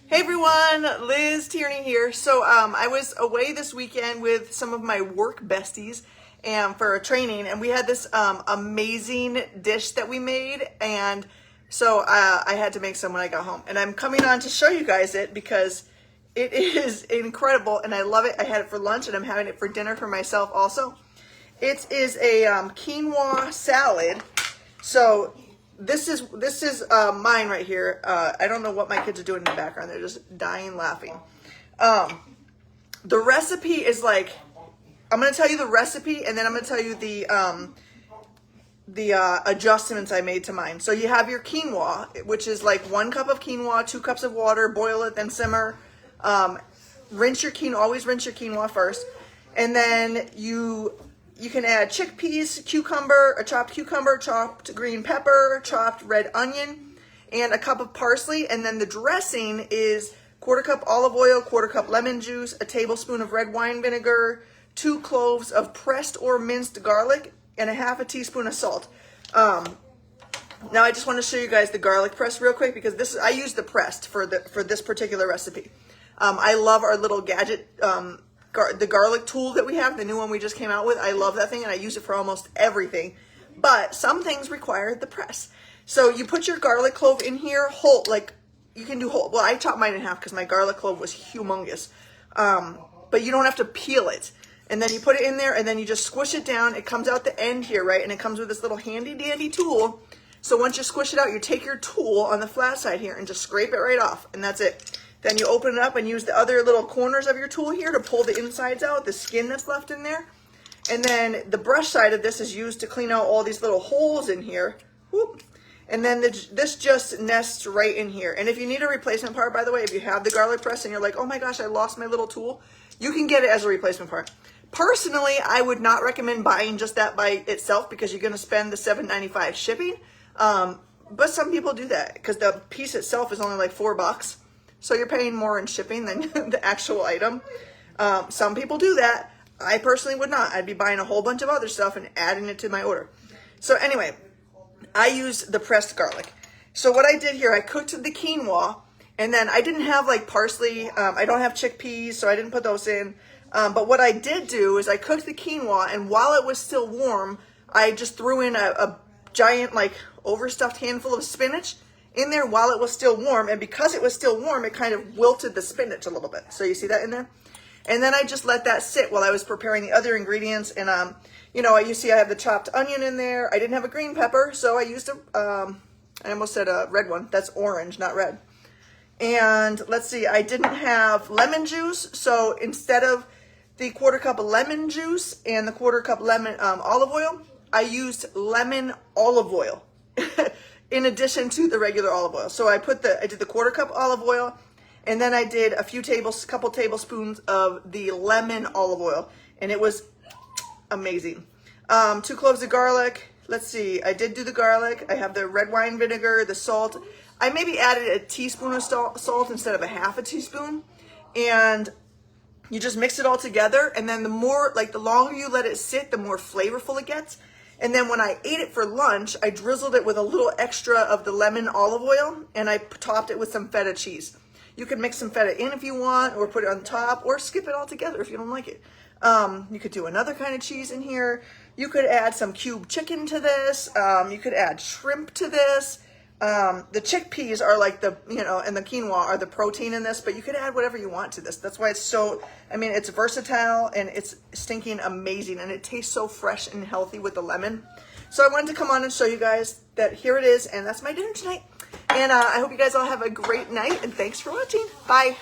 Hey everyone, Liz Tierney here. So I was away this weekend with some of my work besties and for a training, and we had this amazing dish that we made, and so I had to make some when I got home. And I'm coming on to show you guys it because it is incredible and I love it. I had it for lunch and I'm having it for dinner for myself also. It is a quinoa salad. So this is mine right here. I don't know what my kids are doing in the background. They're just dying laughing. The recipe is like, I'm going to tell you the recipe and then I'm going to tell you the adjustments I made to mine. So you have your quinoa, which is like 1 cup of quinoa, 2 cups of water, boil it, then simmer. Rinse your quinoa, always rinse your quinoa first. And then you can add chickpeas, cucumber, a chopped cucumber, chopped green pepper, chopped red onion, and a cup of parsley. And then the dressing is 1/4 cup olive oil, 1/4 cup lemon juice, a tablespoon of red wine vinegar, 2 cloves of pressed or minced garlic, and 1/2 teaspoon of salt. Now I just want to show you guys the garlic press real quick because I use the pressed for this particular recipe. I love our little gadget, the garlic tool that we have, the new one we just came out with. I love that thing and I use it for almost everything. But some things require the press. So you put your garlic clove in here whole, like you can do whole. Well, I chopped mine in half because my garlic clove was humongous. But you don't have to peel it. And then you put it in there and then you just squish it down. It comes out the end here, right? And it comes with this little handy dandy tool. So once you squish it out, you take your tool on the flat side here and just scrape it right off. And that's it. Then you open it up and use the other little corners of your tool here to pull the insides out, the skin that's left in there. And then the brush side of this is used to clean out all these little holes in here. Whoop. And then this just nests right in here. And if you need a replacement part, by the way, if you have the garlic press and you're like, oh my gosh, I lost my little tool, you can get it as a replacement part. Personally, I would not recommend buying just that by itself because you're going to spend the $7.95 shipping. But some people do that because the piece itself is only like $4. So you're paying more in shipping than the actual item. Some people do that. I personally would not. I'd be buying a whole bunch of other stuff and adding it to my order. So anyway, I used the pressed garlic. So what I did here, I cooked the quinoa, and then I didn't have like parsley. I don't have chickpeas, so I didn't put those in. But what I did do is I cooked the quinoa, and while it was still warm, I just threw in a giant like overstuffed handful of spinach in there while it was still warm. And because it was still warm, it kind of wilted the spinach a little bit. So you see that in there? And then I just let that sit while I was preparing the other ingredients. And, you see I have the chopped onion in there. I didn't have a green pepper, so I used I almost said a red one. That's orange, not red. And let's see, I didn't have lemon juice. So instead of the 1/4 cup of lemon juice and the 1/4 cup lemon olive oil, I used lemon olive oil. In addition to the regular olive oil. So I did the 1/4 cup olive oil, and then I did a couple tablespoons of the lemon olive oil, and it was amazing. 2 cloves of garlic. Let's see, I did do the garlic. I have the red wine vinegar, the salt. I maybe added a teaspoon of salt instead of a 1/2 teaspoon, and you just mix it all together, and then the longer you let it sit, the more flavorful it gets. And then when I ate it for lunch, I drizzled it with a little extra of the lemon olive oil, and I topped it with some feta cheese. You can mix some feta in if you want, or put it on top, or skip it all together if you don't like it. You could do another kind of cheese in here. You could add some cubed chicken to this. You could add shrimp to this. The chickpeas are like and the quinoa are the protein in this, but you could add whatever you want to this. That's why it's versatile and it's stinking amazing and it tastes so fresh and healthy with the lemon. So I wanted to come on and show you guys that here it is, and that's my dinner tonight. And I hope you guys all have a great night, and thanks for watching. Bye.